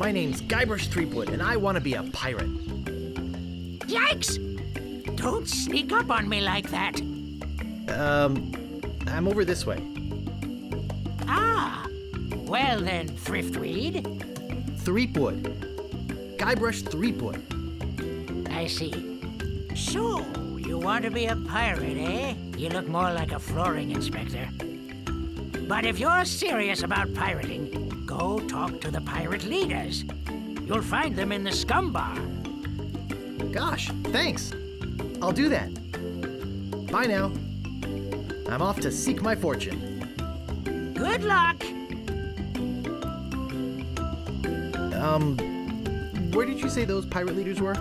My name's Guybrush Threepwood, and I want to be a pirate. Yikes! Don't sneak up on me like that. I'm over this way. Ah, well then, Thriftweed. Threepwood. Guybrush Threepwood. I see. So, you want to be a pirate, eh? You look more like a flooring inspector. But if you're serious about pirating, go talk to the pirate leaders. You'll find them in the scum bar. Gosh, thanks. I'll do that. Bye now. I'm off to seek my fortune. Good luck. Where did you say those pirate leaders were?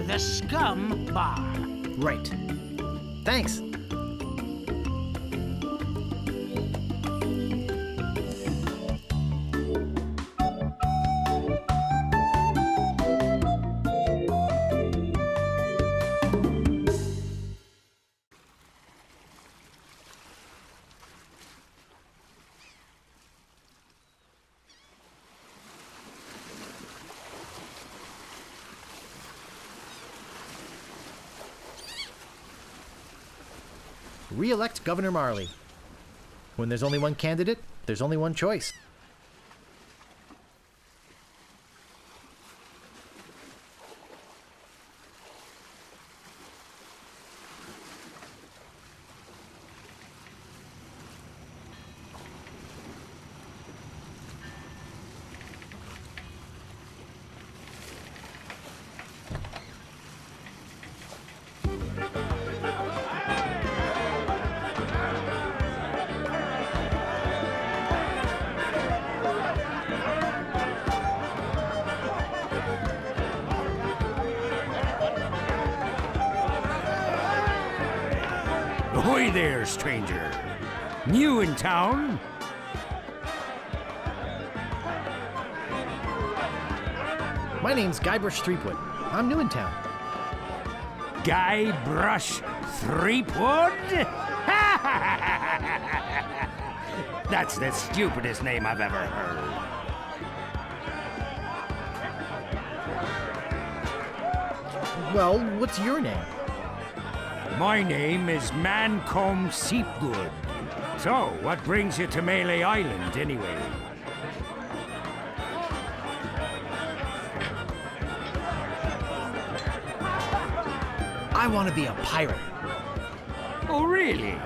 The scum bar. Right. Thanks. Re-elect Governor Marley. When there's only one candidate, there's only one choice. Ahoy there, stranger. New in town? My name's Guybrush Threepwood. I'm new in town. Guybrush Threepwood? That's the stupidest name I've ever heard. Well, what's your name? My name is Mancomb Seepgood. So, what brings you to Mêlée Island, anyway? I want to be a pirate. Oh, really?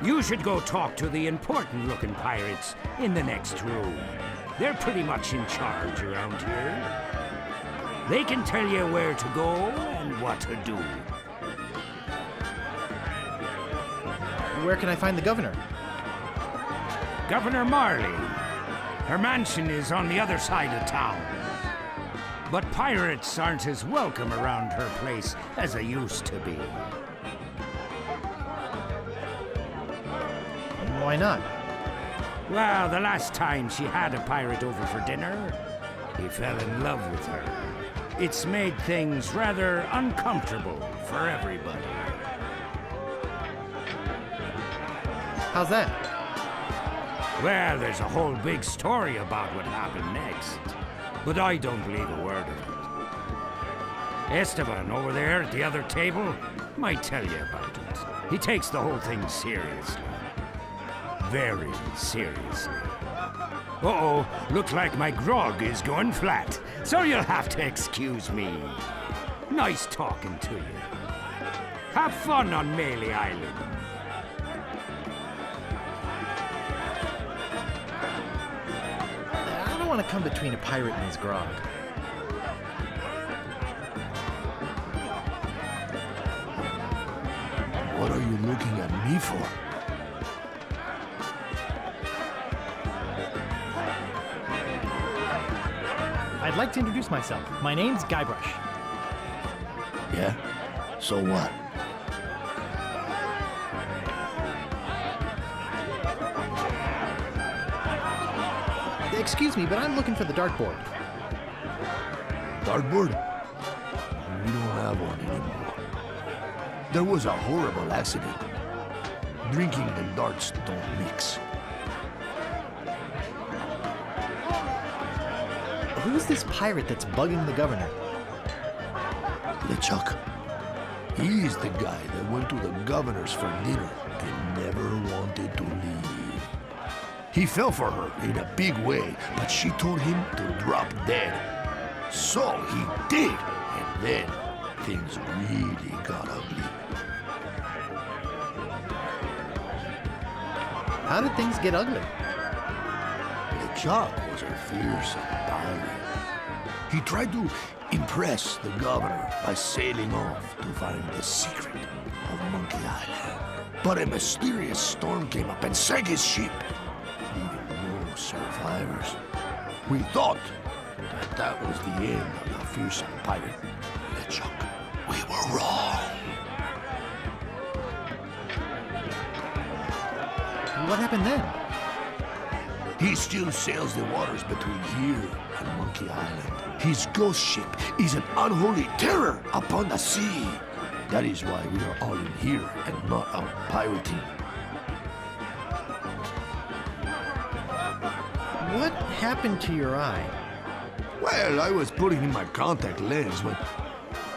You should go talk to the important-looking pirates in the next room. They're pretty much in charge around here. They can tell you where to go and what to do. Where can I find the governor? Governor Marley. Her mansion is on the other side of town. But pirates aren't as welcome around her place as they used to be. Why not? Well, the last time she had a pirate over for dinner, he fell in love with her. It's made things rather uncomfortable for everybody. How's that? Well, there's a whole big story about what happened next. But I don't believe a word of it. Esteban, over there at the other table, might tell you about it. He takes the whole thing seriously. Very seriously. Uh-oh, looks like my grog is going flat, so you'll have to excuse me. Nice talking to you. Have fun on Mêlée Island. I don't want to come between a pirate and his grog. What are you looking at me for? I'd like to introduce myself. My name's Guybrush. Yeah? So what? Excuse me, but I'm looking for the dartboard. Dartboard? We don't have one anymore. There was a horrible accident. Drinking and darts don't mix. who's this pirate that's bugging the governor? LeChuck. He's the guy that went to the governor's for dinner and never wanted to leave. He fell for her in a big way, but she told him to drop dead. So he did, and then things really got ugly. How did things get ugly? LeChuck was a fearsome pirate. He tried to impress the governor by sailing off to find the secret of Monkey Island. But a mysterious storm came up and sank his ship, leaving no survivors. We thought that was the end of the fearsome pirate, LeChuck. We were wrong. What happened then? He still sails the waters between here and Monkey Island. His ghost ship is an unholy terror upon the sea. That is why we are all in here and not out pirating. What happened to your eye? Well, I was putting in my contact lens when...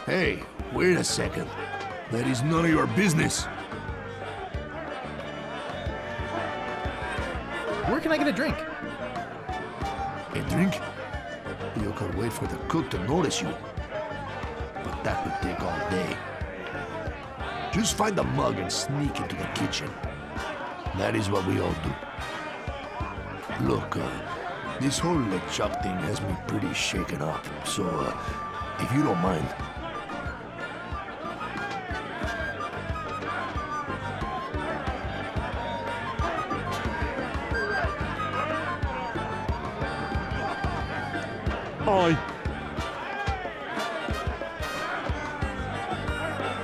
Hey, wait a second. That is none of your business. Where can I get a drink? A drink? You could wait for the cook to notice you. But that would take all day. Just find a mug and sneak into the kitchen. That is what we all do. Look, this whole LeChuck thing has me pretty shaken up, so, if you don't mind...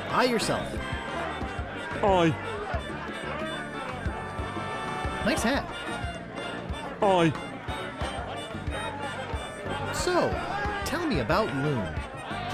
Eye yourself. Aye. Nice hat. Aye. So, tell me about Loon.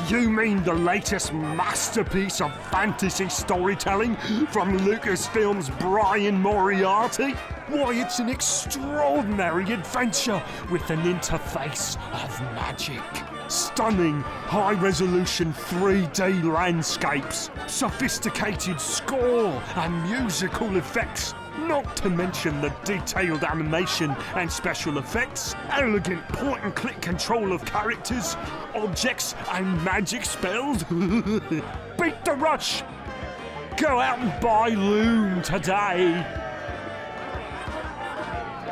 You mean the latest masterpiece of fantasy storytelling from Lucasfilm's Brian Moriarty? Why, it's an extraordinary adventure with an interface of magic. Stunning, high-resolution 3D landscapes, sophisticated score and musical effects, not to mention the detailed animation and special effects, elegant point-and-click control of characters, objects and magic spells. Beat the rush! Go out and buy Loon today!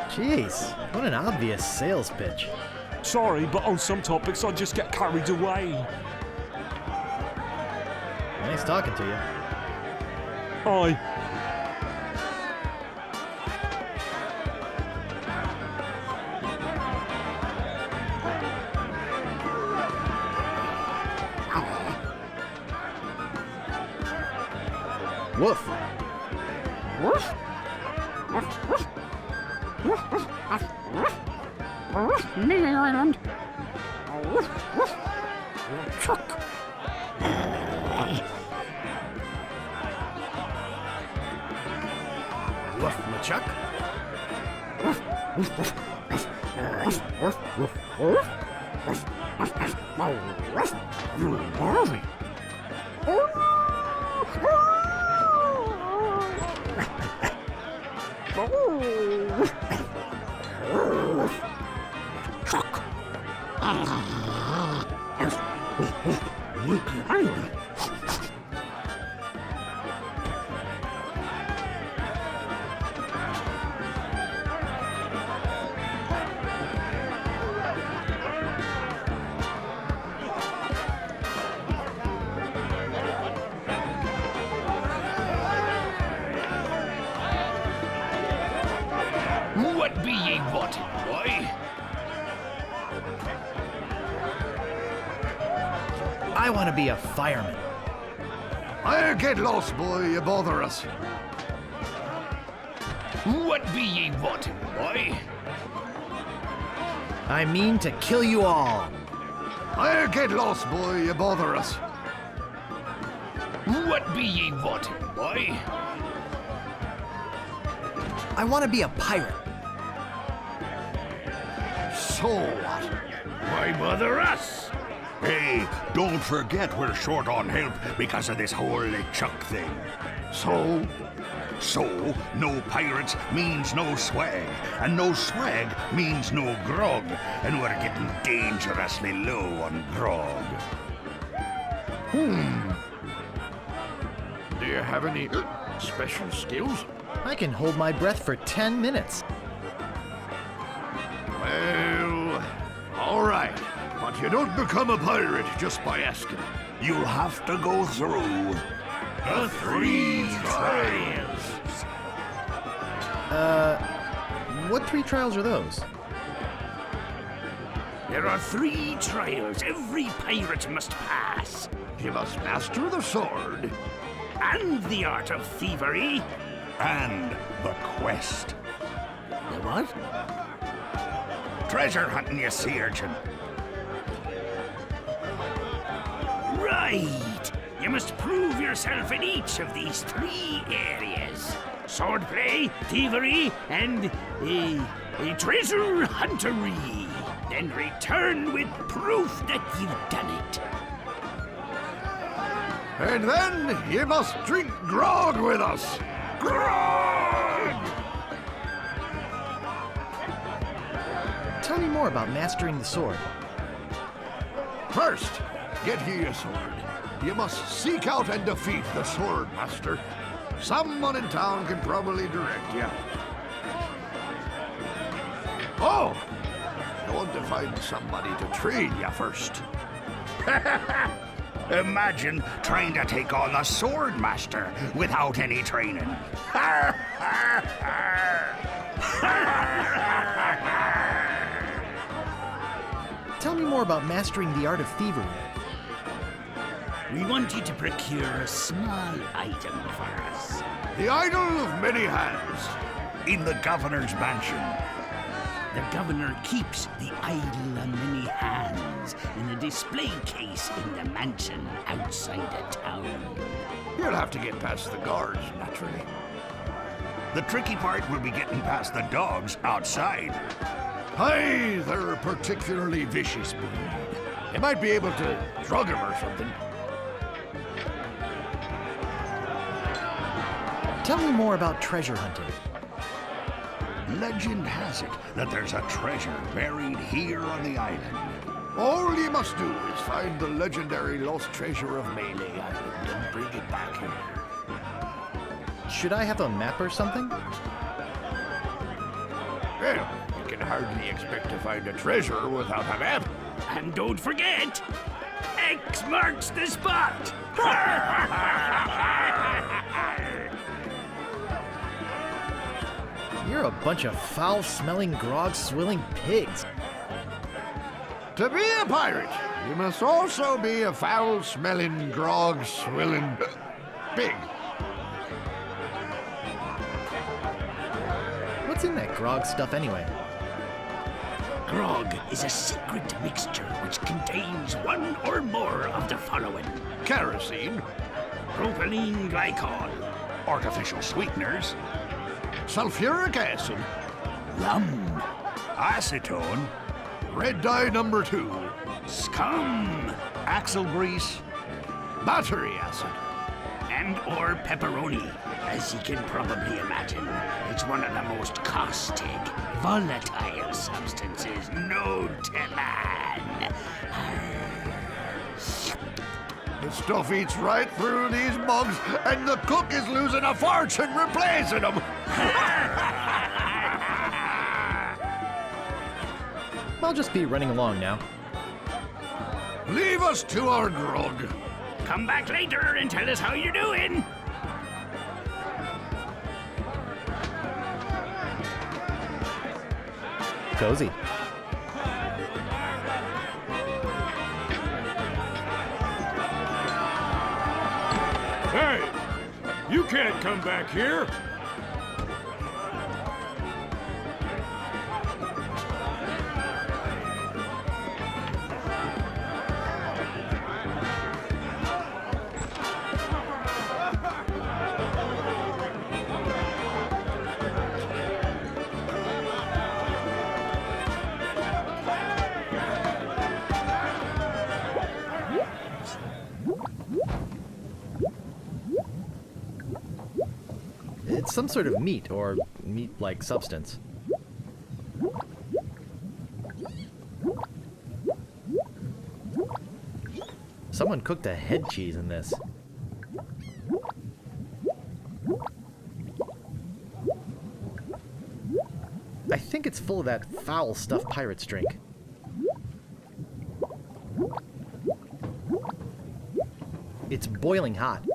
Jeez, what an obvious sales pitch. Sorry, but on some topics I just get carried away. Nice talking to you. Aye. Woof. Woof. Mêlée Island. LeChuck. Woof, LeChuck. What be ye wanting, boy? I want to be a fireman. I'll get lost, boy, you bother us. What be ye wanting, boy? I mean to kill you all. I'll get lost, boy, you bother us. What be ye wanting, boy? I want to be a pirate. So what? Why bother us? Hey, don't forget we're short on help because of this whole LeChuck thing. So, no pirates means no swag, and no swag means no grog, and we're getting dangerously low on grog. Do you have any special skills? I can hold my breath for 10 minutes. Well, all right. But you don't become a pirate just by asking. You'll have to go through the 3 trials. What 3 trials are those? There are 3 trials every pirate must pass. You must master the sword. And the art of thievery. And the quest. The what? Treasure hunting, you sea urchin. Right! You must prove yourself in each of these 3 areas. Swordplay, thievery, and treasure huntery. Then return with proof that you've done it. And then you must drink grog with us. Grog! Tell me more about mastering the sword. First, get ye a sword. You must seek out and defeat the sword master. Someone in town can probably direct you. Oh! You want to find somebody to train you first. Imagine trying to take on the sword master without any training. Tell me more about mastering the art of thievery. We want you to procure a small item for us. The idol of many hands. In the governor's mansion. The governor keeps the idol on many hands in a display case in the mansion outside the town. You'll have to get past the guards, naturally. The tricky part will be getting past the dogs outside. Hey, they're a particularly vicious breed. You might be able to drug them or something. Tell me more about treasure hunting. Legend has it that there's a treasure buried here on the island. All you must do is find the legendary lost treasure of Mêlée Island and bring it back here. Should I have a map or something? Well, you can hardly expect to find a treasure without a map. And don't forget, X marks the spot! You're a bunch of foul-smelling, grog-swilling pigs. To be a pirate, you must also be a foul-smelling, grog-swilling pig. What's in that grog stuff anyway? Grog is a secret mixture which contains one or more of the following: Kerosene, propylene glycol, Artificial sweeteners, sulfuric acid, rum, acetone, red dye number 2, scum, axle grease, battery acid. and or pepperoni. As you can probably imagine, it's one of the most caustic, volatile substances known to man. The stuff eats right through these mugs, and the cook is losing a fortune replacing them. I'll just be running along now. Leave us to our grog. Come back later and tell us how you're doing. Cozy. Hey! You can't come back here! It's some sort of meat or meat-like substance. Someone cooked a head cheese in this. I think it's full of that foul stuff pirates drink. It's boiling hot.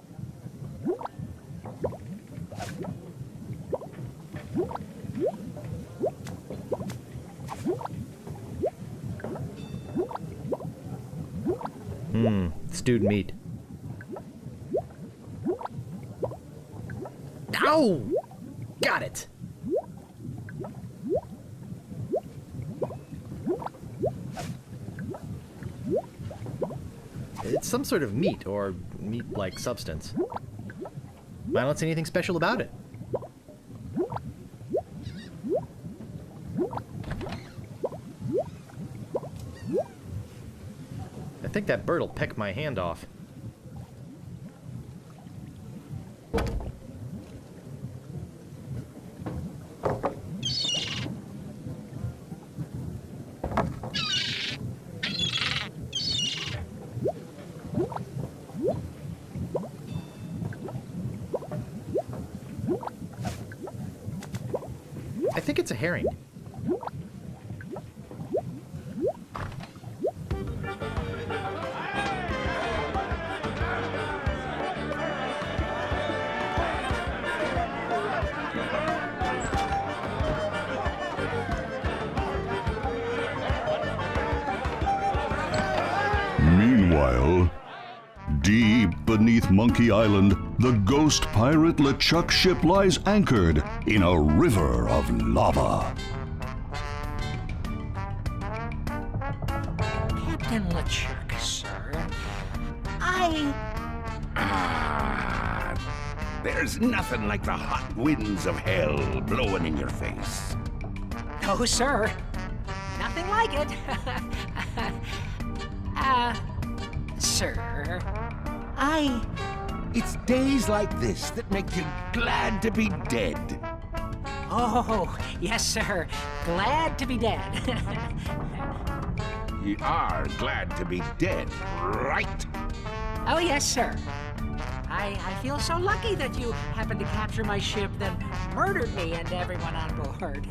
Stewed meat. Ow! Got it! It's some sort of meat or meat-like substance. I don't see anything special about it. I think that bird will peck my hand off. I think it's a herring. Meanwhile, deep beneath Monkey Island, the ghost pirate LeChuck ship lies anchored in a river of lava. Captain LeChuck, sir. There's nothing like the hot winds of hell blowing in your face. No, sir. Nothing like it. Sir, It's days like this that make you glad to be dead. Oh, yes, sir. Glad to be dead. You are glad to be dead, right? Oh, yes, sir. I feel so lucky that you happened to capture my ship, then murdered me and everyone on board.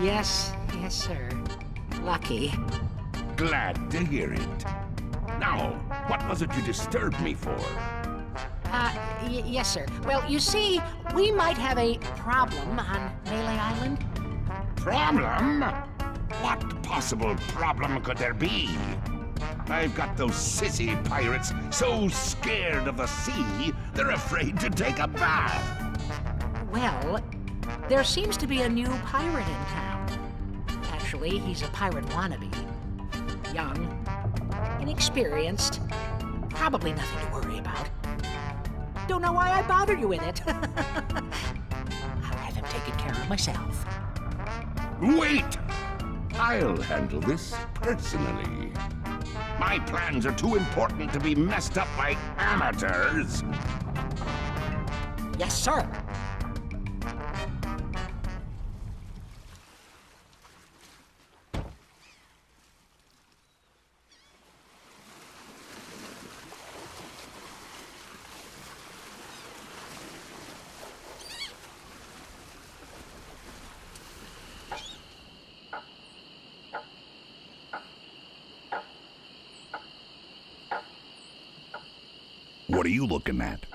Yes, sir. Lucky. Glad to hear it. Now, what was it you disturbed me for? Yes, sir. Well, you see, we might have a problem on Mêlée Island. Problem? What possible problem could there be? I've got those sissy pirates so scared of the sea, they're afraid to take a bath. Well, there seems to be a new pirate in town. Actually, he's a pirate wannabe. Young, inexperienced, probably nothing to worry about. Don't know why I bother you with it. I'll have him taken care of myself. Wait! I'll handle this personally. My plans are too important to be messed up by amateurs. Yes, sir. What are you looking at?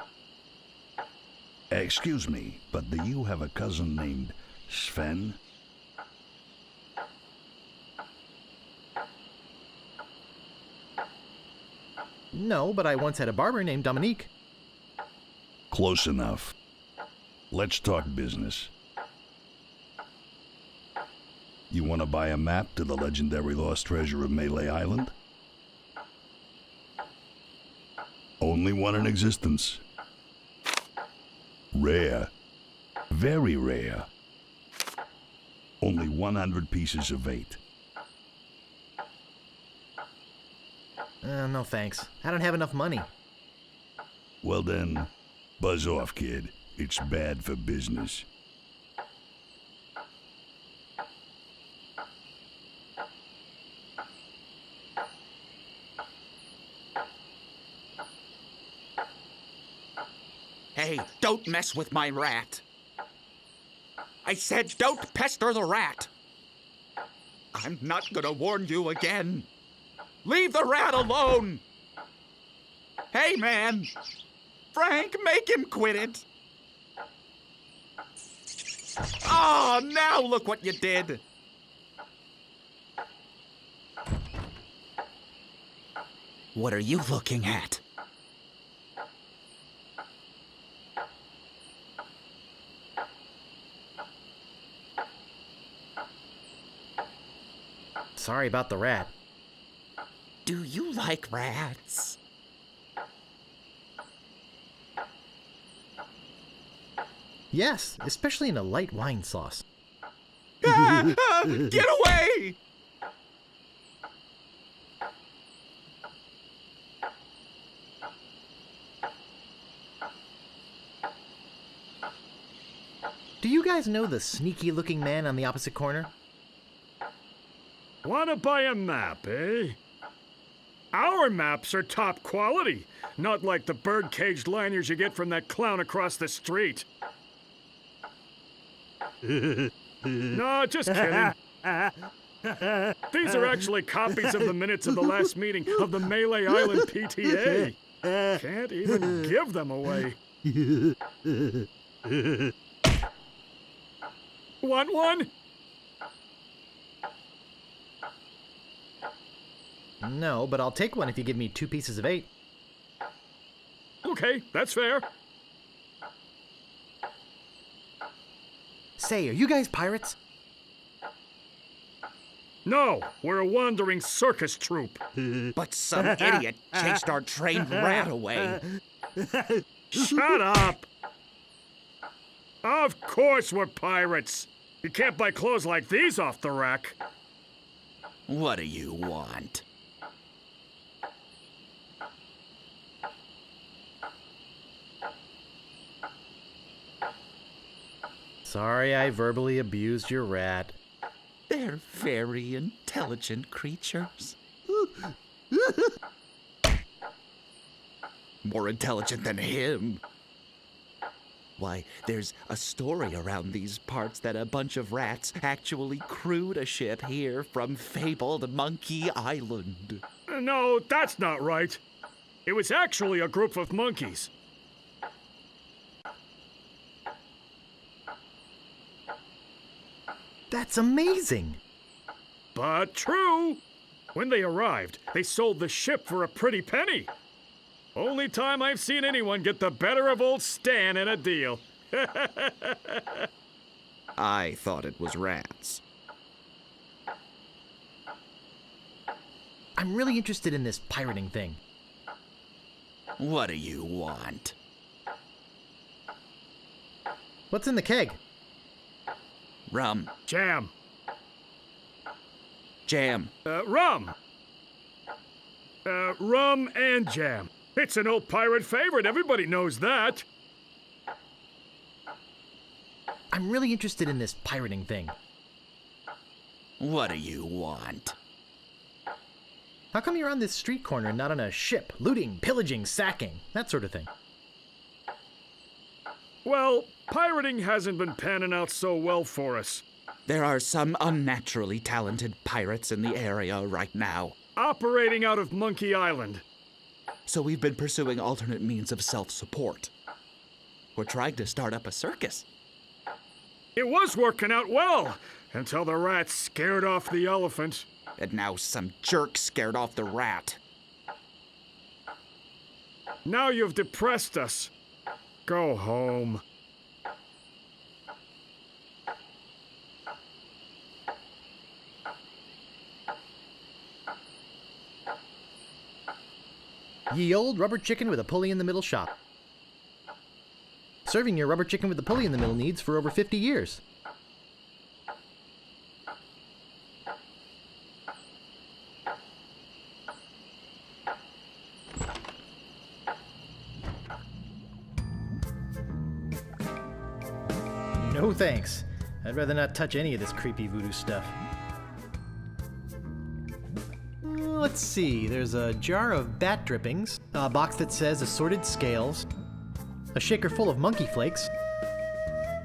Excuse me, but do you have a cousin named Sven? No, but I once had a barber named Dominique. Close enough. Let's talk business. You want to buy a map to the legendary lost treasure of Mêlée Island? Only one in existence. Rare. Very rare. Only 100 pieces of 8. No thanks. I don't have enough money. Well then, buzz off, kid. It's bad for business. Hey, don't mess with my rat. I said don't pester the rat. I'm not gonna warn you again. Leave the rat alone. Hey, man. Frank, make him quit it. Oh, now look what you did. What are you looking at? Sorry about the rat. Do you like rats? Yes, especially in a light wine sauce. Get away! Do you guys know the sneaky-looking man on the opposite corner? Wanna buy a map, eh? Our maps are top quality, not like the bird-caged liners you get from that clown across the street. No, just kidding. These are actually copies of the minutes of the last meeting of the Mêlée Island PTA. Can't even give them away. Want one? No, but I'll take one if you give me 2 pieces of 8. Okay, that's fair. Say, are you guys pirates? No, we're a wandering circus troupe. But some idiot chased our trained rat away. Shut up! Of course we're pirates. You can't buy clothes like these off the rack. What do you want? Sorry I verbally abused your rat. They're very intelligent creatures. More intelligent than him. Why, there's a story around these parts that a bunch of rats actually crewed a ship here from fabled Monkey Island. No, that's not right. It was actually a group of monkeys. That's amazing! But true! When they arrived, they sold the ship for a pretty penny. Only time I've seen anyone get the better of old Stan in a deal. I thought it was rats. I'm really interested in this pirating thing. What do you want? What's in the keg? Rum. Jam. Jam. Rum. Rum and jam. It's an old pirate favorite. Everybody knows that. I'm really interested in this pirating thing. What do you want? How come you're on this street corner and not on a ship? Looting, pillaging, sacking, that sort of thing. Well, pirating hasn't been panning out so well for us. There are some unnaturally talented pirates in the area right now. Operating out of Monkey Island. So we've been pursuing alternate means of self-support. We're trying to start up a circus. It was working out well, until the rat scared off the elephant. And now some jerk scared off the rat. Now you've depressed us. Go home. Ye old rubber chicken with a pulley in the middle shop. Serving your rubber chicken with the pulley in the middle needs for over 50 years. No thanks. I'd rather not touch any of this creepy voodoo stuff. Let's see, there's a jar of bat drippings, a box that says assorted scales, a shaker full of monkey flakes,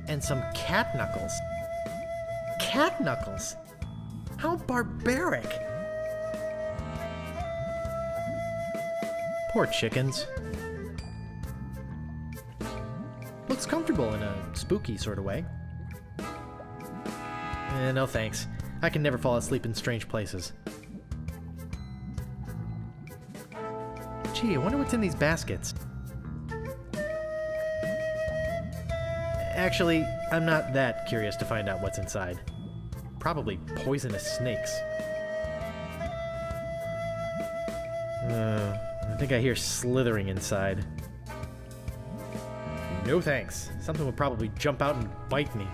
and some cat knuckles. Cat knuckles? How barbaric! Poor chickens. Looks comfortable in a spooky sort of way. No thanks. I can never fall asleep in strange places. Gee, I wonder what's in these baskets. Actually, I'm not that curious to find out what's inside. Probably poisonous snakes. I think I hear slithering inside. No thanks. Something would probably jump out and bite me.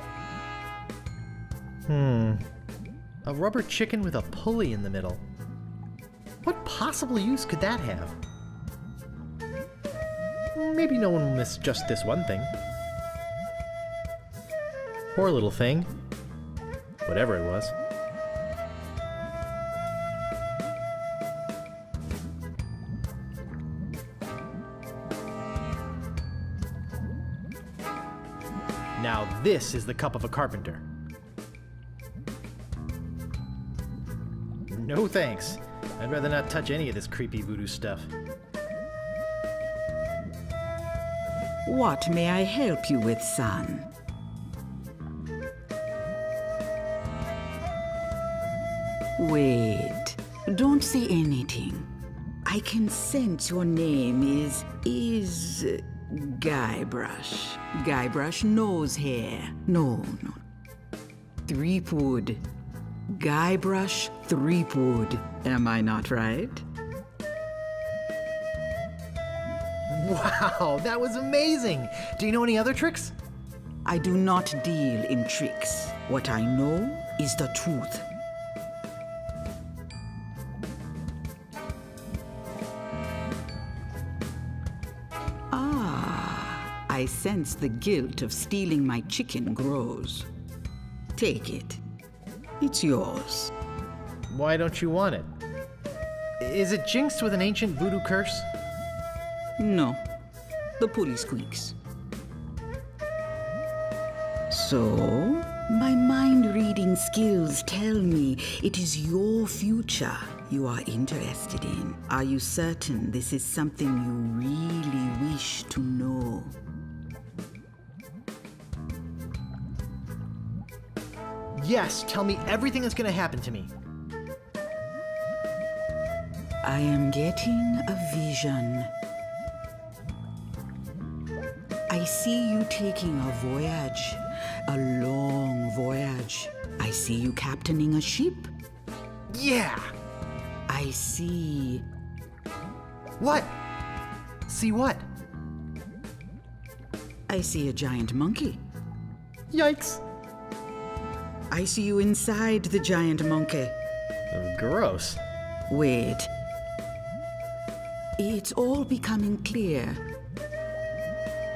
A rubber chicken with a pulley in the middle. What possible use could that have? Maybe no one will miss just this one thing. Poor little thing. Whatever it was. Now this is the cup of a carpenter. No thanks. I'd rather not touch any of this creepy voodoo stuff. What may I help you with, son? Wait, don't say anything. I can sense your name is Guybrush. Guybrush nose hair. No. Threepwood. Guybrush Threepwood. Am I not right? Wow, that was amazing! Do you know any other tricks? I do not deal in tricks. What I know is the truth. I sense the guilt of stealing my chicken grows. Take it. It's yours. Why don't you want it? Is it jinxed with an ancient voodoo curse? No. The pulley squeaks. So, my mind-reading skills tell me it is your future you are interested in. Are you certain this is something you really wish to know? Yes, tell me everything that's gonna happen to me. I am getting a vision. I see you taking a voyage, a long voyage. I see you captaining a ship. Yeah! I see... What? See what? I see a giant monkey. Yikes! I see you inside the giant monkey. Gross. Wait. It's all becoming clear.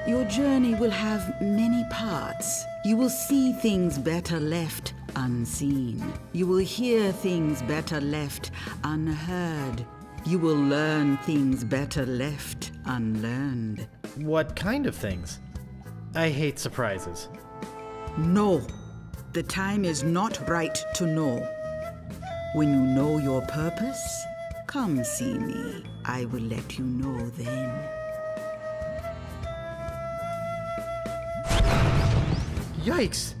Your journey will have many parts. You will see things better left unseen. You will hear things better left unheard. You will learn things better left unlearned. What kind of things? I hate surprises. No. The time is not right to know. When you know your purpose, come see me. I will let you know then. Yikes!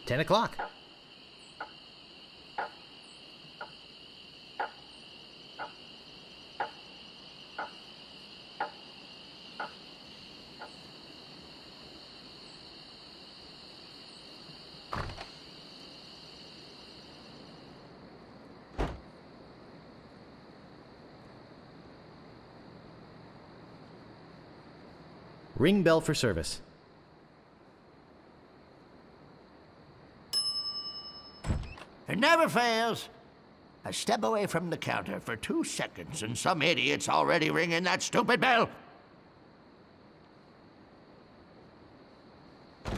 $10. Ring bell for service. never fails. I step away from the counter for 2 seconds, and some idiot's already ringing that stupid bell.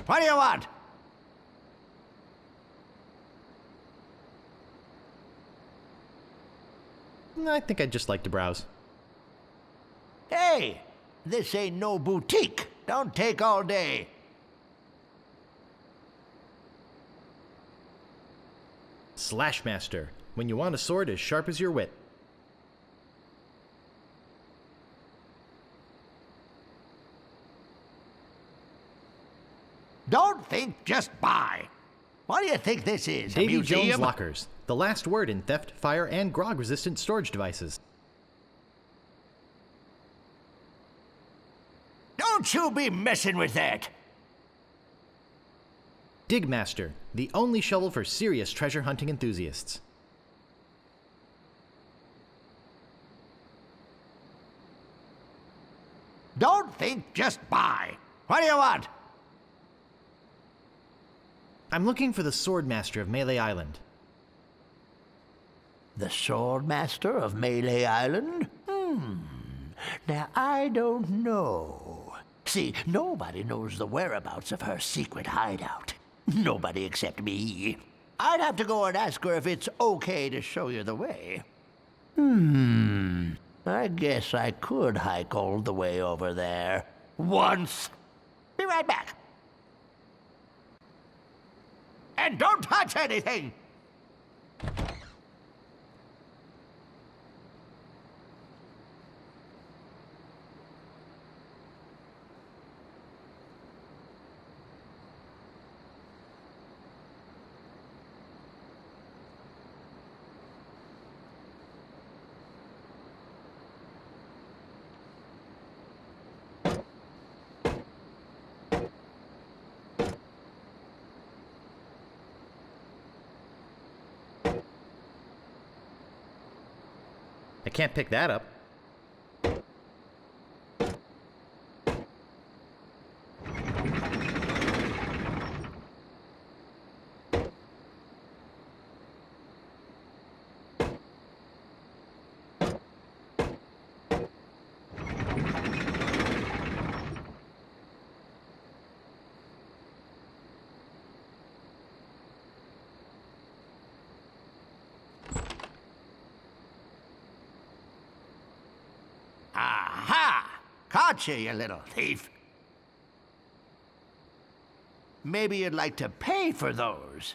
What do you want? I think I'd just like to browse. Hey, this ain't no boutique. Don't take all day. Slashmaster, when you want a sword as sharp as your wit. Don't think, just buy. What do you think this is, a Davy museum? Jones Lockers, the last word in theft, fire, and grog-resistant storage devices. Don't you be messing with that. Digmaster, the only shovel for serious treasure hunting enthusiasts. Don't think, just buy. What do you want? I'm looking for the Swordmaster of Mêlée Island. The Swordmaster of Mêlée Island? Now, I don't know. See, nobody knows the whereabouts of her secret hideout. Nobody except me. I'd have to go and ask her if it's okay to show you the way. I guess I could hike all the way over there. Once. Be right back. And don't touch anything! I can't pick that up. Aha! Caught you, you little thief. Maybe you'd like to pay for those.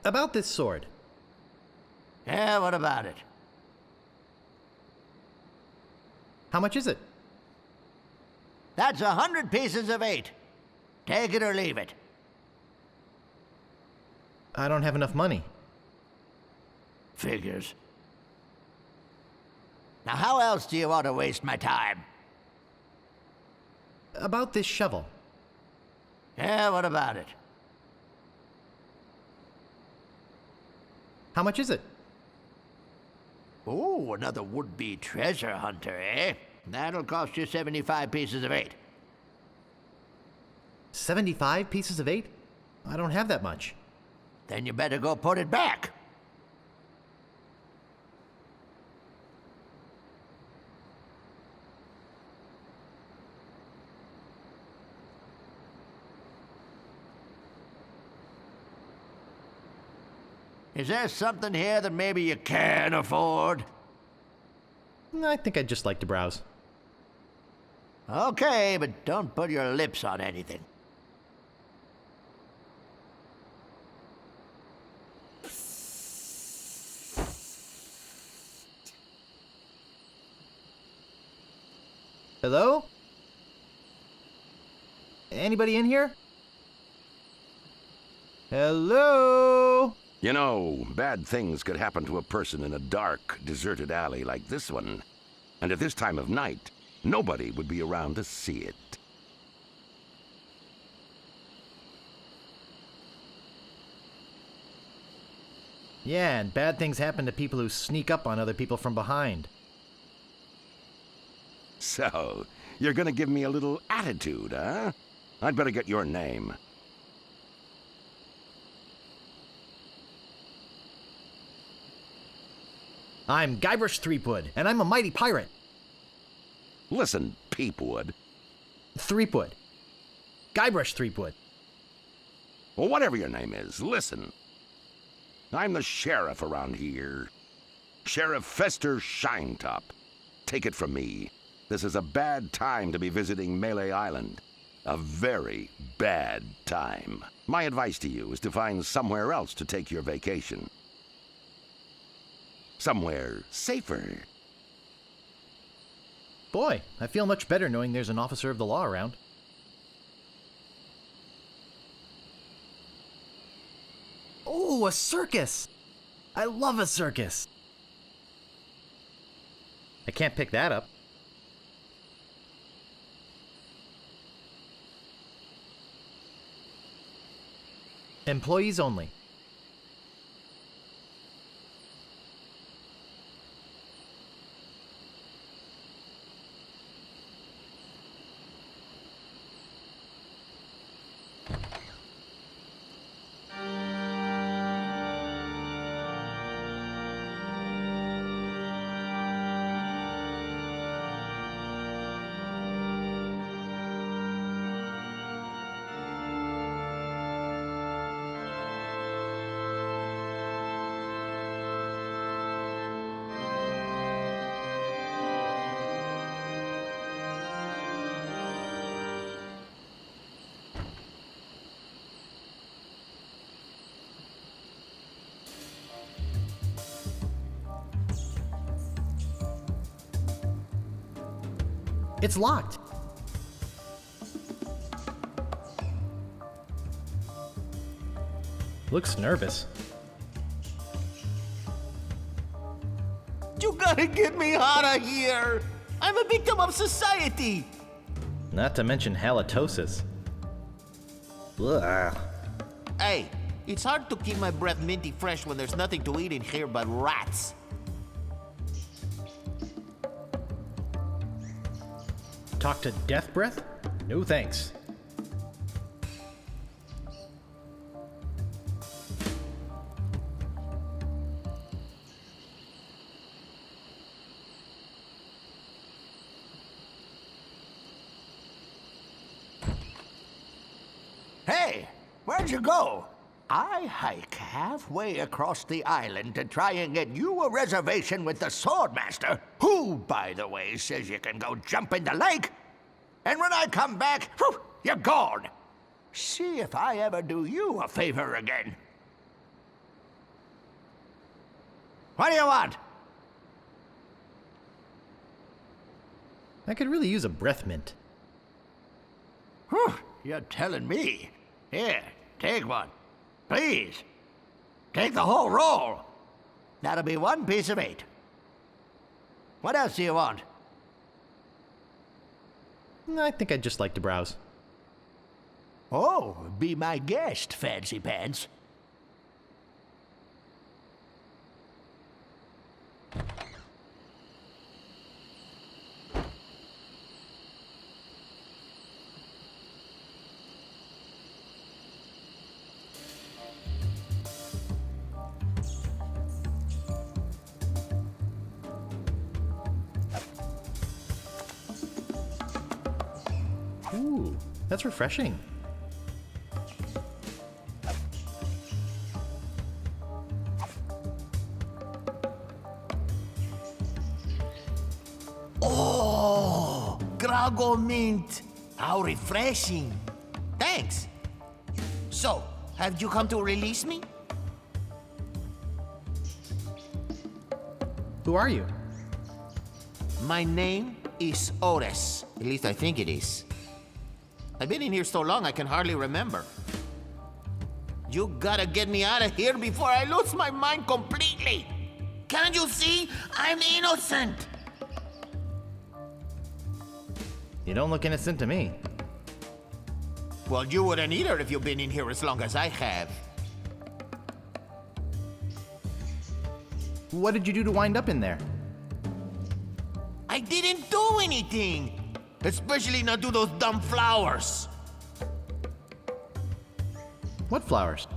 About this sword. Yeah, what about it? How much is it? That's 100 pieces of 8. Take it or leave it. I don't have enough money. Figures. Now, how else do you want to waste my time? About this shovel. Yeah, what about it? How much is it? Oh, another would-be treasure hunter, eh? That'll cost you 75 pieces of 8. 75 pieces of 8? I don't have that much. Then you better go put it back. Is there something here that maybe you can afford? I think I'd just like to browse. Okay, but don't put your lips on anything. Hello? Anybody in here? Hello? You know, bad things could happen to a person in a dark, deserted alley like this one. And at this time of night, nobody would be around to see it. Yeah, and bad things happen to people who sneak up on other people from behind. So, you're gonna give me a little attitude, huh? I'd better get your name. I'm Guybrush Threepwood, and I'm a mighty pirate. Listen, Peepwood. Threepwood. Guybrush Threepwood. Well, whatever your name is, listen. I'm the sheriff around here. Sheriff Fester Shinetop. Take it from me. This is a bad time to be visiting Mêlée Island. A very bad time. My advice to you is to find somewhere else to take your vacation. Somewhere safer. Boy, I feel much better knowing there's an officer of the law around. Oh, a circus! I love a circus! I can't pick that up. Employees only. It's locked. Looks nervous. You gotta get me out of here! I'm a victim of society! Not to mention halitosis. Ugh. Hey, it's hard to keep my breath minty fresh when there's nothing to eat in here but rats. Talk to Death Breath? No thanks. Hey, where'd you go? I hike halfway across the island to try and get you a reservation with the Swordmaster, who, by the way, says you can go jump in the lake. And when I come back, whew, you're gone. See if I ever do you a favor again. What do you want? I could really use a breath mint. Whew, you're telling me. Here, take one. Please. Take the whole roll. That'll be 1 piece of 8. What else do you want? I think I'd just like to browse. Oh, be my guest, Fancy Pants. Ooh, that's refreshing. Oh, Grago mint. How refreshing. Thanks. So, have you come to release me? Who are you? My name is Otis. At least I think it is. I've been in here so long I can hardly remember. You gotta get me out of here before I lose my mind completely. Can't you see? I'm innocent. You don't look innocent to me. Well, you wouldn't either if you've been in here as long as I have. What did you do to wind up in there? I didn't do anything. Especially not do those dumb flowers. What flowers?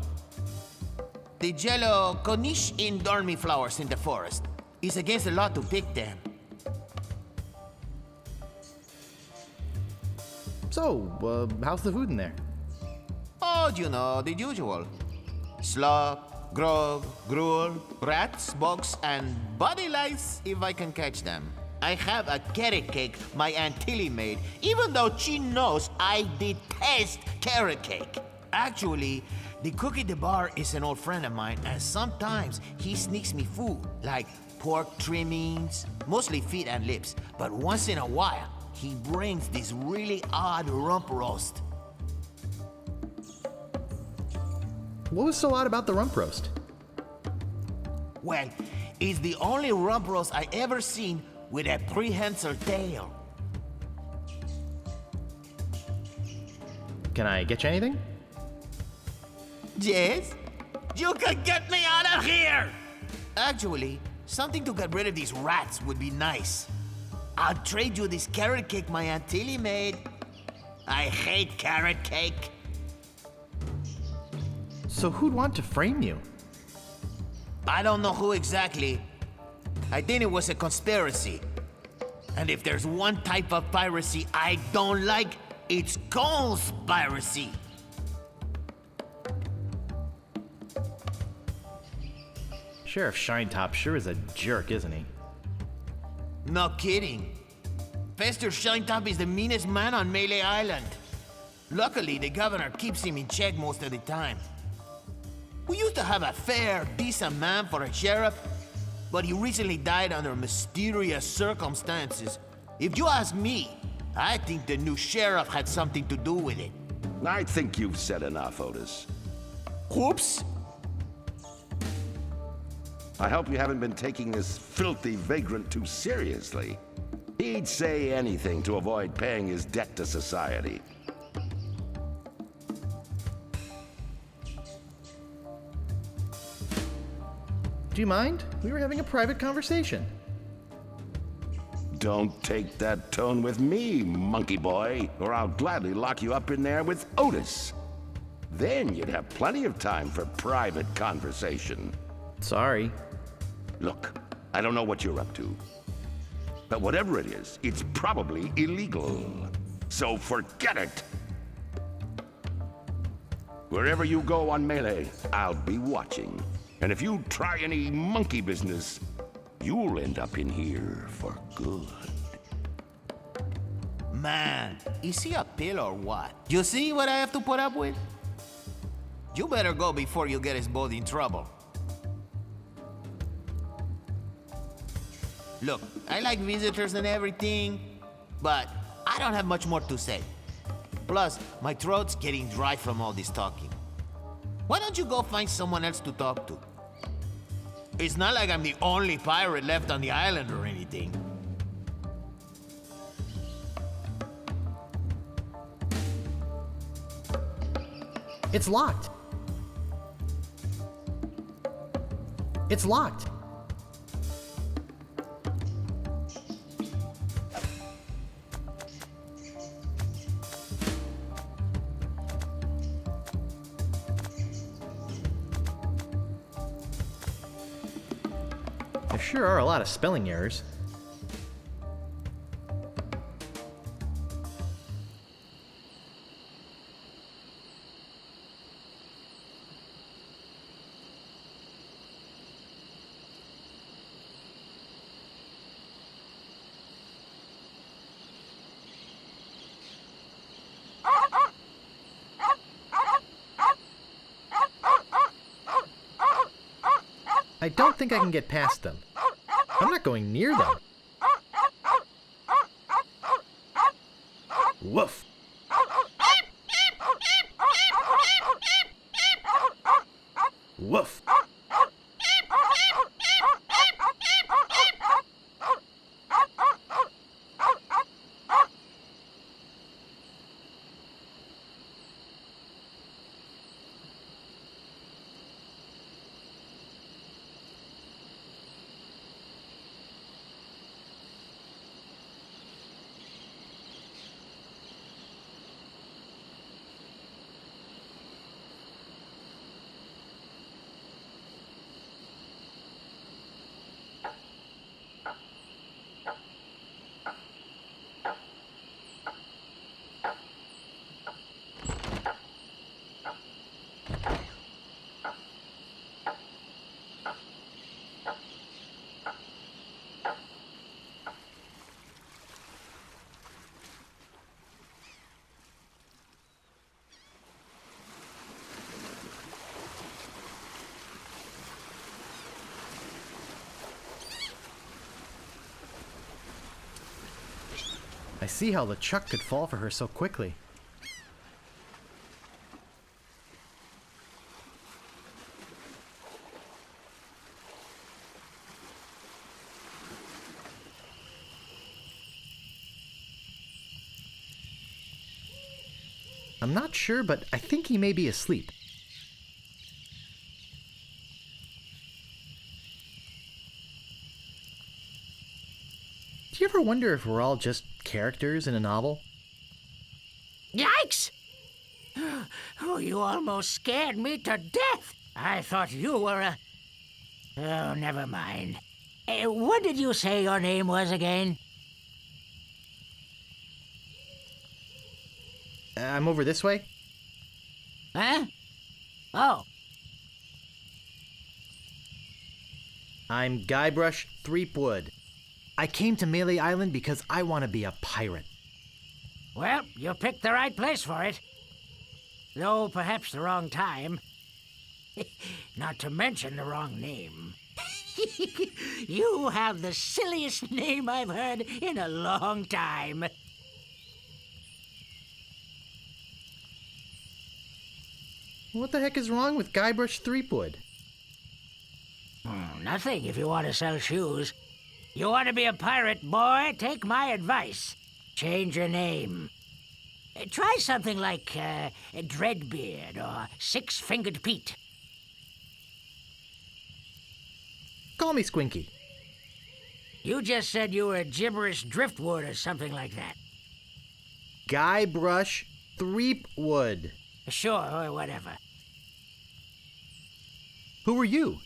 The yellow Cornish and dormy flowers in the forest. It's against the law to pick them. So, how's the food in there? Oh, you know, the usual. Slop, grog, gruel, rats, bugs, and body lice if I can catch them. I have a carrot cake my Aunt Tilly made, even though she knows I detest carrot cake. Actually, the cook at the bar is an old friend of mine, and sometimes he sneaks me food, like pork trimmings, mostly feet and lips. But once in a while, he brings this really odd rump roast. What was so odd about the rump roast? Well, it's the only rump roast I ever seen with a prehensile tail. Can I get you anything? Yes? You can get me out of here! Actually, something to get rid of these rats would be nice. I'll trade you this carrot cake my Aunt Tilly made. I hate carrot cake. So who'd want to frame you? I don't know who exactly. I think it was a conspiracy. And if there's one type of piracy I don't like, it's conspiracy. Sheriff Shinetop sure is a jerk, isn't he? No kidding. Fester Shinetop is the meanest man on Mêlée Island. Luckily, the governor keeps him in check most of the time. We used to have a fair, decent man for a sheriff, but he recently died under mysterious circumstances. If you ask me, I think the new sheriff had something to do with it. I think you've said enough, Otis. Whoops! I hope you haven't been taking this filthy vagrant too seriously. He'd say anything to avoid paying his debt to society. Do you mind? We were having a private conversation. Don't take that tone with me, monkey boy, or I'll gladly lock you up in there with Otis. Then you'd have plenty of time for private conversation. Sorry. Look, I don't know what you're up to. But whatever it is, it's probably illegal. So forget it! Wherever you go on Mêlée, I'll be watching. And if you try any monkey business, you'll end up in here for good. Man, is he a pill or what? You see what I have to put up with? You better go before you get us both in trouble. Look, I like visitors and everything, but I don't have much more to say. Plus, my throat's getting dry from all this talking. Why don't you go find someone else to talk to? It's not like I'm the only pirate left on the island or anything. It's locked. It's locked. There sure are a lot of spelling errors. I don't think I can get past them. I'm not going near them. Woof. Woof. I see how LeChuck could fall for her so quickly. I'm not sure, but I think he may be asleep. Do you ever wonder if we're all just characters in a novel? Yikes! Oh, you almost scared me to death. I thought you were a... Oh, never mind. What did you say your name was again? I'm over this way. Huh? Oh. I'm Guybrush Threepwood. I came to Mêlée Island because I want to be a pirate. Well, you picked the right place for it. Though perhaps the wrong time. Not to mention the wrong name. You have the silliest name I've heard in a long time. What the heck is wrong with Guybrush Threepwood? Nothing if you want to sell shoes. You want to be a pirate, boy? Take my advice. Change your name. Try something like Dreadbeard or Six-Fingered Pete. Call me Squinky. You just said you were Gibberish Driftwood or something like that. Guybrush Threepwood. Sure, or whatever. Who are you?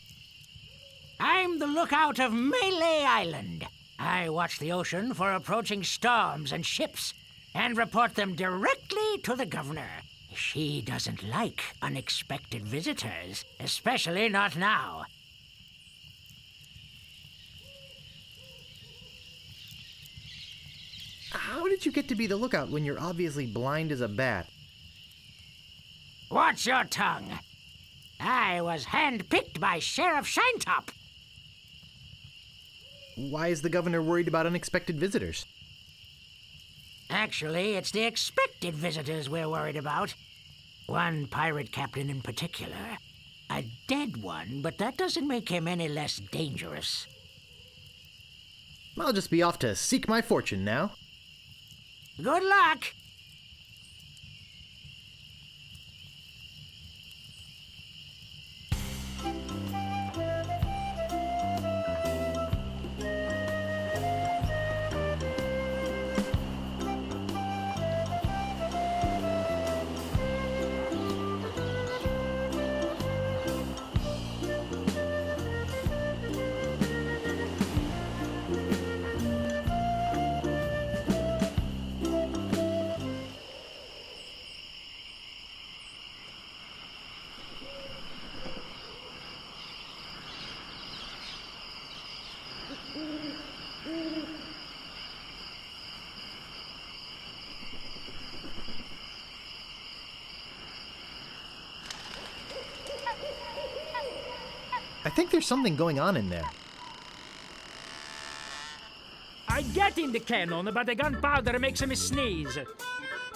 I'm the lookout of Mêlée Island. I watch the ocean for approaching storms and ships and report them directly to the governor. She doesn't like unexpected visitors, especially not now. How did you get to be the lookout when you're obviously blind as a bat? Watch your tongue. I was handpicked by Sheriff Shinetop. Why is the governor worried about unexpected visitors? Actually, it's the expected visitors we're worried about. One pirate captain in particular. A dead one, but that doesn't make him any less dangerous. I'll just be off to seek my fortune now. Good luck! I think there's something going on in there. I get in the cannon, but the gunpowder makes me sneeze.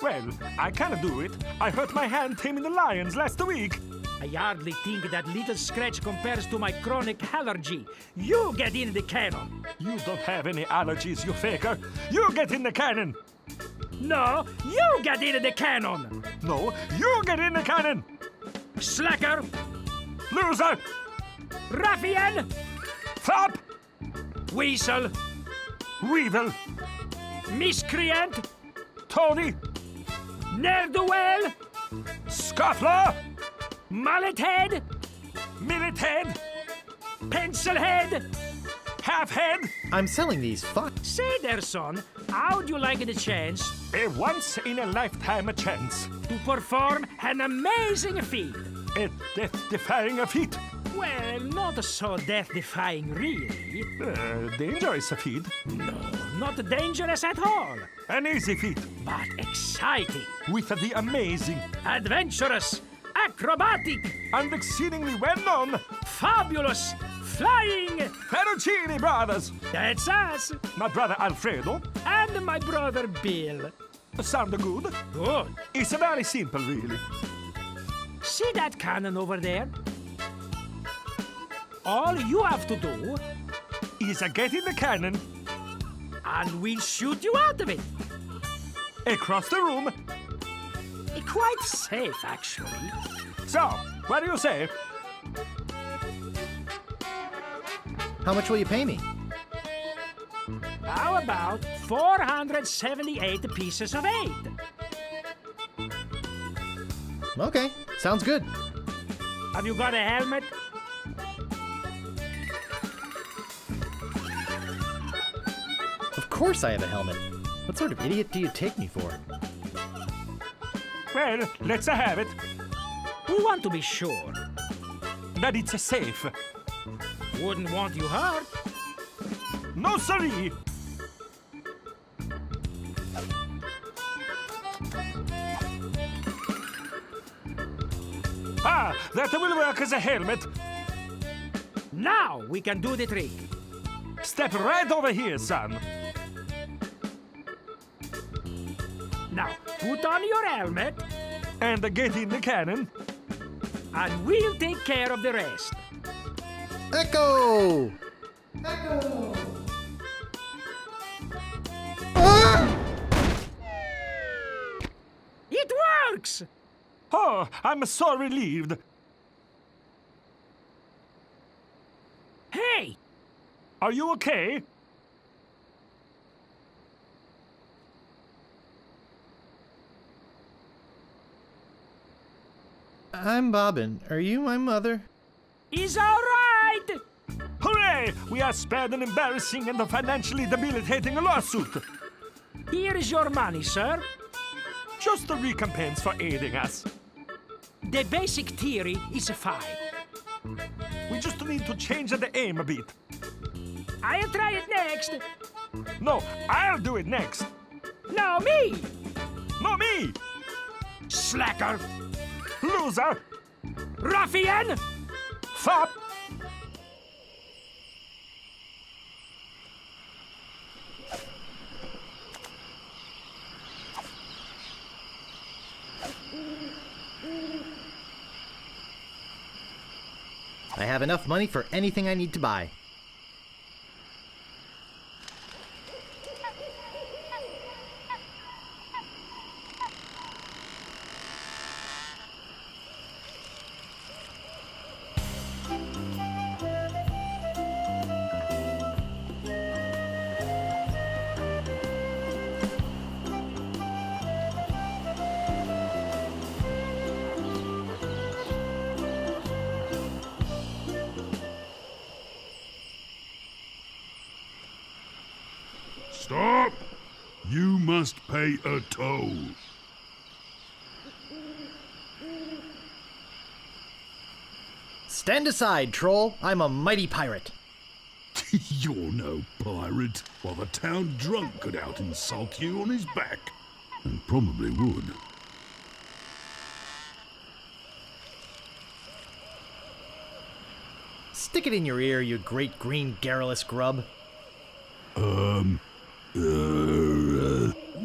Well, I can do it. I hurt my hand taming the lions last week. I hardly think that little scratch compares to my chronic allergy. You get in the cannon. You don't have any allergies, you faker. You get in the cannon. No, you get in the cannon. No, you get in the cannon. Slacker. Loser. Ruffian. Fop. Weasel. Weevil. Miscreant. Toady. Ne'er-do-well. Scuffler. Mullet-head. Millet-head. Pencil-head. Half-head. I'm selling these Say there, son, how'd you like the chance? A once-in-a-lifetime chance. To perform an amazing feat. A death-defying feat. Well, not so death-defying, really. Dangerous feat. No, not dangerous at all. An easy feat. But exciting. With the amazing. Adventurous. Acrobatic. And exceedingly well-known. Fabulous. Flying! Fettuccine brothers! That's us! My brother Alfredo. And my brother Bill. Sound good? Good. It's very simple, really. See that cannon over there? All you have to do Is get in the cannon, and we'll shoot you out of it. across the room. Quite safe, actually. So, what do you say? How much will you pay me? How about 478 pieces of 8? Okay, sounds good. Have you got a helmet? Of course I have a helmet. What sort of idiot do you take me for? Well, let's have it. We want to be sure. That it's safe. Wouldn't want you hurt. No, siree. Ah, that will work as a helmet. Now we can do the trick. Step right over here, son. Now, put on your helmet, And get in the cannon. and we'll take care of the rest. Echo! It works! Oh, I'm so relieved. Hey! Are you okay? I'm Bobbin. Are you my mother? Is all right! Hooray! We are spared an embarrassing and financially debilitating lawsuit. Here is your money, sir. Just a recompense for aiding us. The basic theory is 5. We just need to change the aim a bit. I'll try it next. No, I'll do it next. No, me! No, me! Slacker! Loser! Ruffian! Fop! I have enough money for anything I need to buy. Stop! You must pay a toll. Stand aside, troll. I'm a mighty pirate. You're no pirate. While the town drunk could out insult you on his back. And probably would. Stick it in your ear, you great green garrulous grub.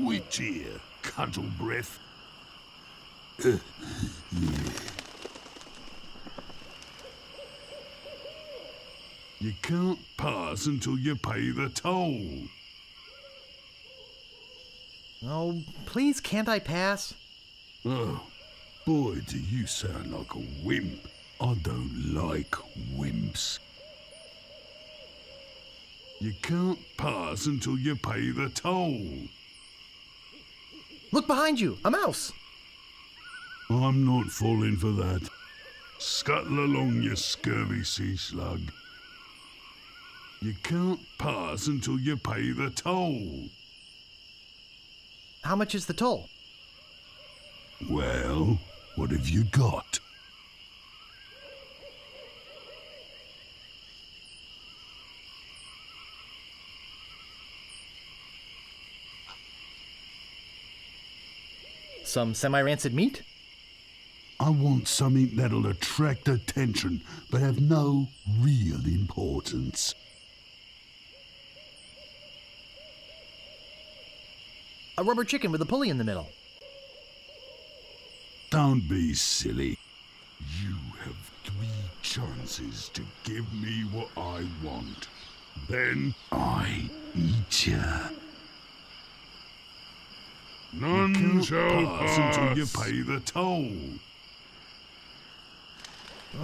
Which ear? Cudgel breath. You can't pass until you pay the toll. Oh, please can't I pass? Oh, boy, do you sound like a wimp. I don't like wimps. You can't pass until you pay the toll. Look behind you, a mouse. I'm not falling for that. Scuttle along, you scurvy sea slug. You can't pass until you pay the toll. How much is the toll? Well, what have you got? Some semi-rancid meat? I want something that'll attract attention, but have no real importance. A rubber chicken with a pulley in the middle. Don't be silly. You have 3 chances to give me what I want. Then I eat ya. None shall pass until you pay the toll.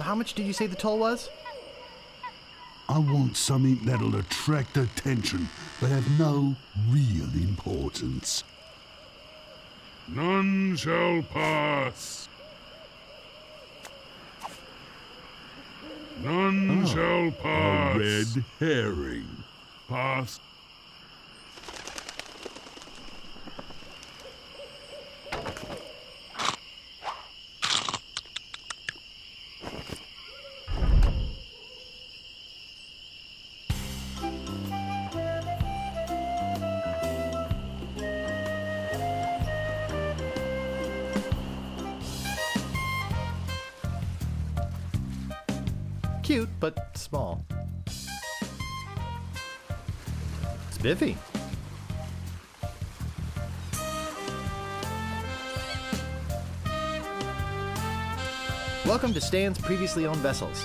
How much did you say the toll was? I want something that'll attract attention, but have no real importance. None shall pass. None shall pass. A red herring. Pass. Cute, but small. Spiffy. Welcome to Stan's Previously Owned Vessels.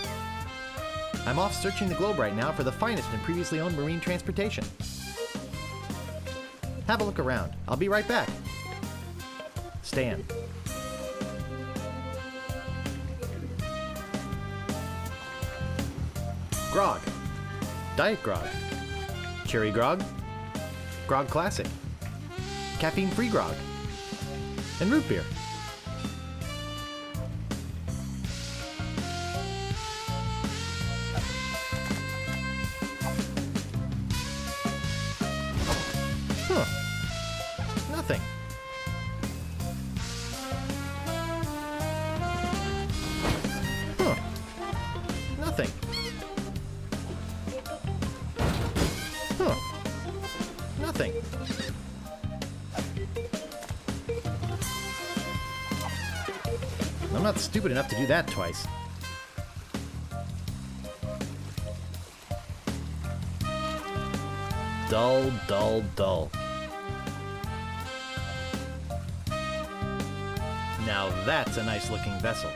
I'm off searching the globe right now for the finest in previously owned marine transportation. Have a look around. I'll be right back. Stan. Grog. Diet Grog. Cherry Grog. Grog Classic. Caffeine-free Grog. And root beer. Huh. Nothing. Huh. Nothing. Huh. Nothing. I'm not stupid enough to do that twice. Dull, dull, dull. Now that's a nice looking vessel.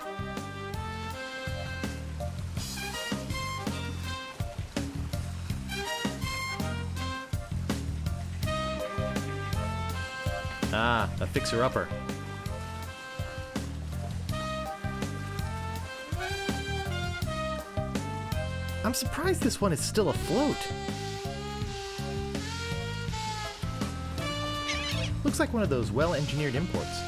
Ah, a fixer-upper. I'm surprised this one is still afloat. Looks like one of those well-engineered imports.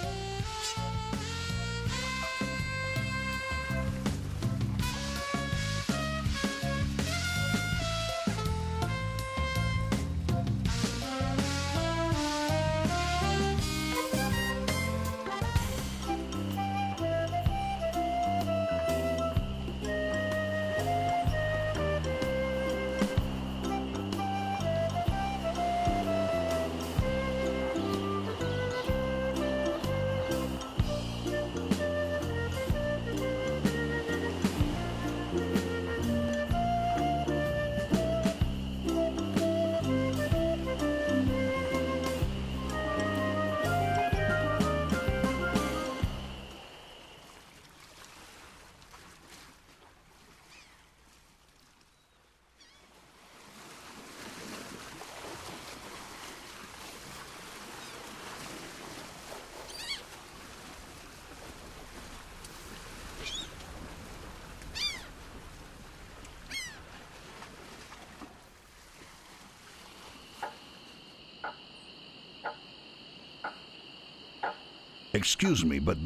Excuse me, but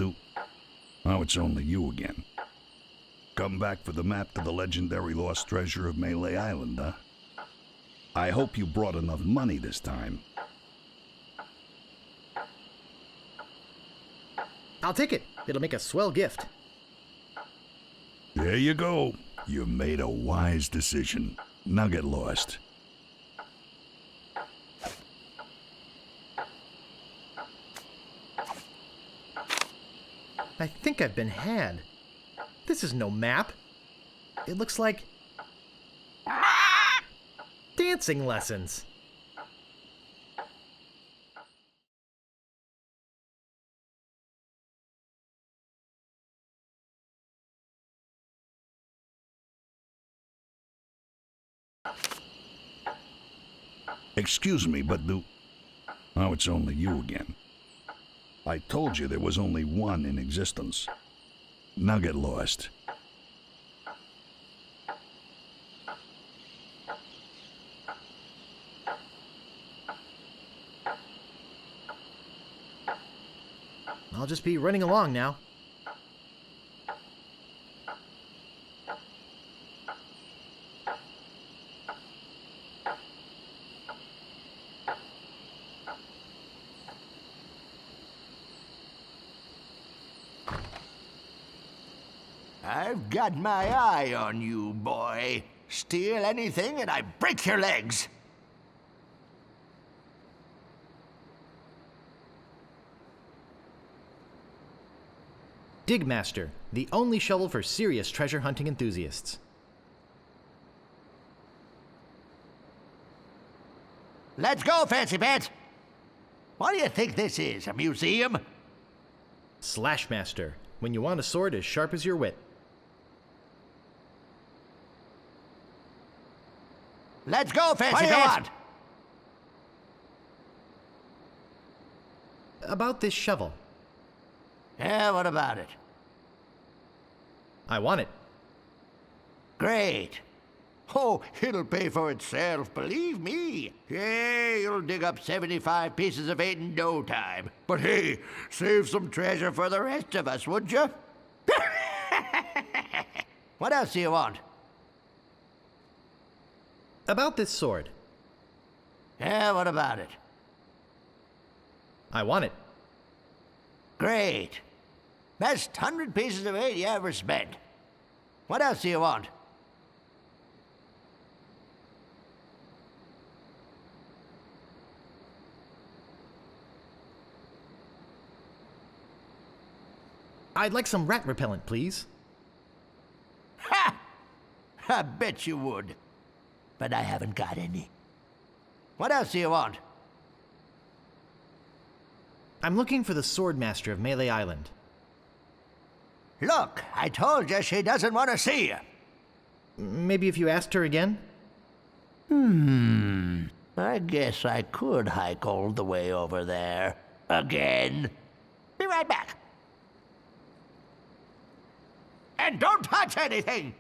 Oh, it's only you again. Come back for the map to the legendary lost treasure of Mêlée Island, huh? I hope you brought enough money this time. I'll take it. It'll make a swell gift. There you go. You made a wise decision. Now get lost. I think I've been had. This is no map. It looks like dancing lessons. Excuse me, but Oh, it's only you again. I told you there was only one in existence. Now get lost. I'll just be running along now. I've got my eye on you, boy. Steal anything and I break your legs. Digmaster, the only shovel for serious treasure hunting enthusiasts. Let's go, Fancy Pants. What do you think this is, a museum? Slashmaster, when you want a sword as sharp as your wit. Let's go, Fancy Pants. What do you want? About this shovel. Yeah, what about it? I want it. Great. Oh, it'll pay for itself, believe me. Yeah, you'll dig up 75 pieces of 8 in no time. But hey, save some treasure for the rest of us, would you? What else do you want? About this sword. Yeah, what about it? I want it. Great. Best 100 pieces of 8 you ever spent. What else do you want? I'd like some rat repellent, please. Ha! I bet you would. But I haven't got any. What else do you want? I'm looking for the Swordmaster of Mêlée Island. Look, I told you she doesn't want to see you. Maybe if you asked her again? I guess I could hike all the way over there. Again. Be right back. And don't touch anything!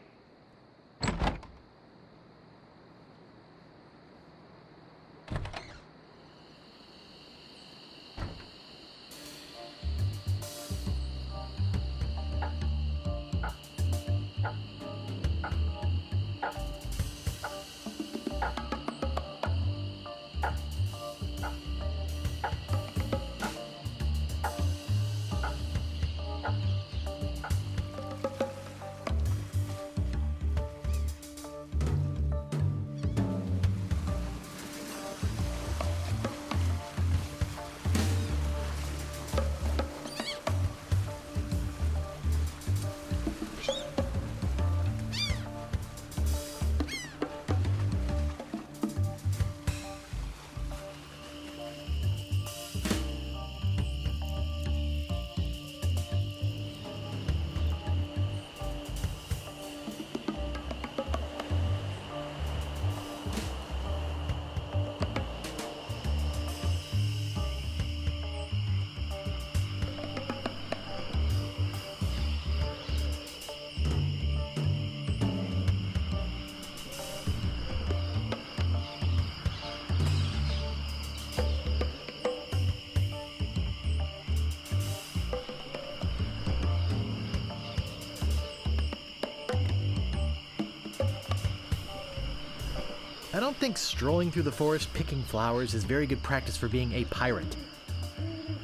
I don't think strolling through the forest picking flowers is very good practice for being a pirate.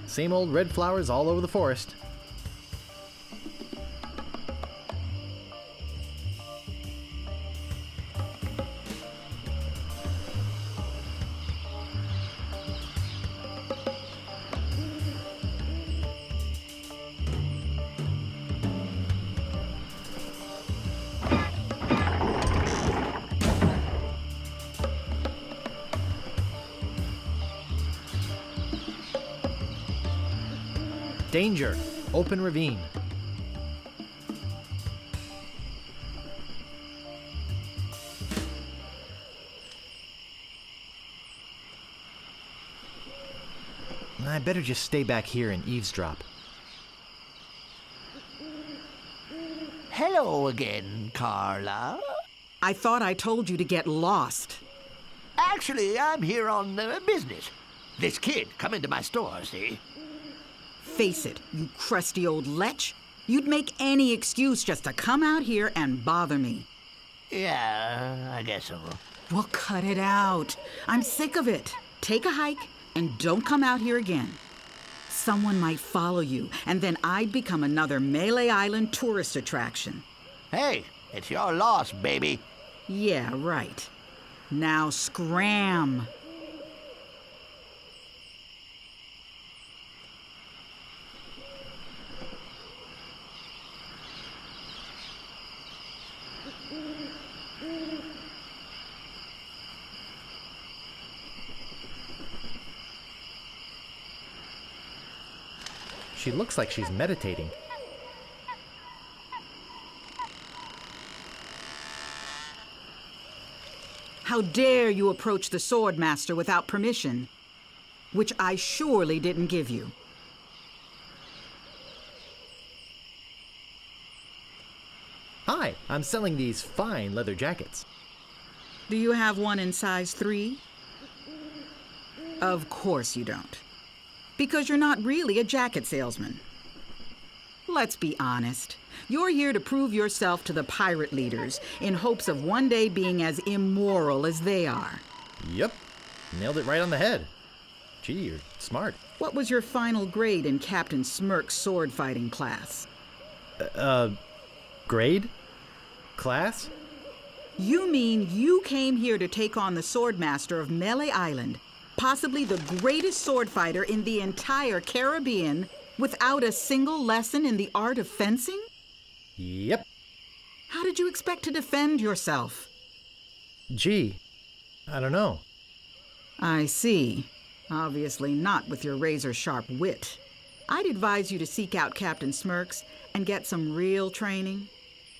Same old red flowers all over the forest. Danger. Open ravine. I better just stay back here and eavesdrop. Hello again, Carla. I thought I told you to get lost. Actually, I'm here on business. This kid come into my store, see? Face it, you crusty old lech. You'd make any excuse just to come out here and bother me. Yeah, I guess so. Well, cut it out. I'm sick of it. Take a hike and don't come out here again. Someone might follow you, and then I'd become another Mêlée Island tourist attraction. Hey, it's your loss, baby. Yeah, right. Now scram. She looks like she's meditating. How dare you approach the sword master without permission, which I surely didn't give you. Hi, I'm selling these fine leather jackets. Do you have one in size 3? Of course you don't. Because you're not really a jacket salesman. Let's be honest. You're here to prove yourself to the pirate leaders in hopes of one day being as immoral as they are. Yep. Nailed it right on the head. Gee, you're smart. What was your final grade in Captain Smirk's sword fighting class? Grade? Class? You mean you came here to take on the sword master of Mêlée Island, possibly the greatest sword fighter in the entire Caribbean, without a single lesson in the art of fencing? Yep. How did you expect to defend yourself? Gee, I don't know. I see. Obviously not with your razor-sharp wit. I'd advise you to seek out Captain Smirk's and get some real training.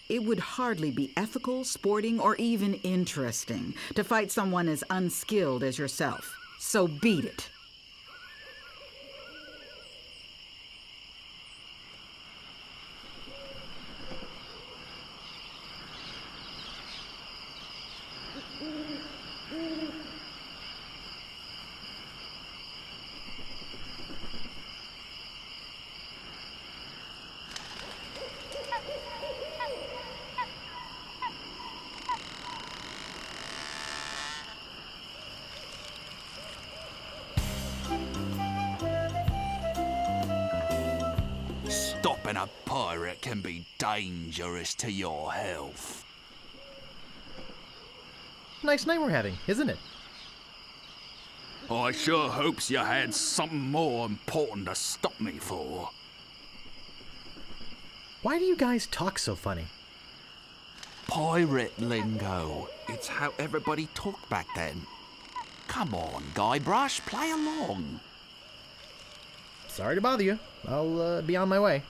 It would hardly be ethical, sporting, or even interesting to fight someone as unskilled as yourself. So beat it. Stopping a pirate can be dangerous to your health. Nice night we're having, isn't it? I sure hopes you had something more important to stop me for. Why do you guys talk so funny? Pirate lingo. It's how everybody talked back then. Come on, Guybrush, play along. Sorry to bother you. I'll be on my way.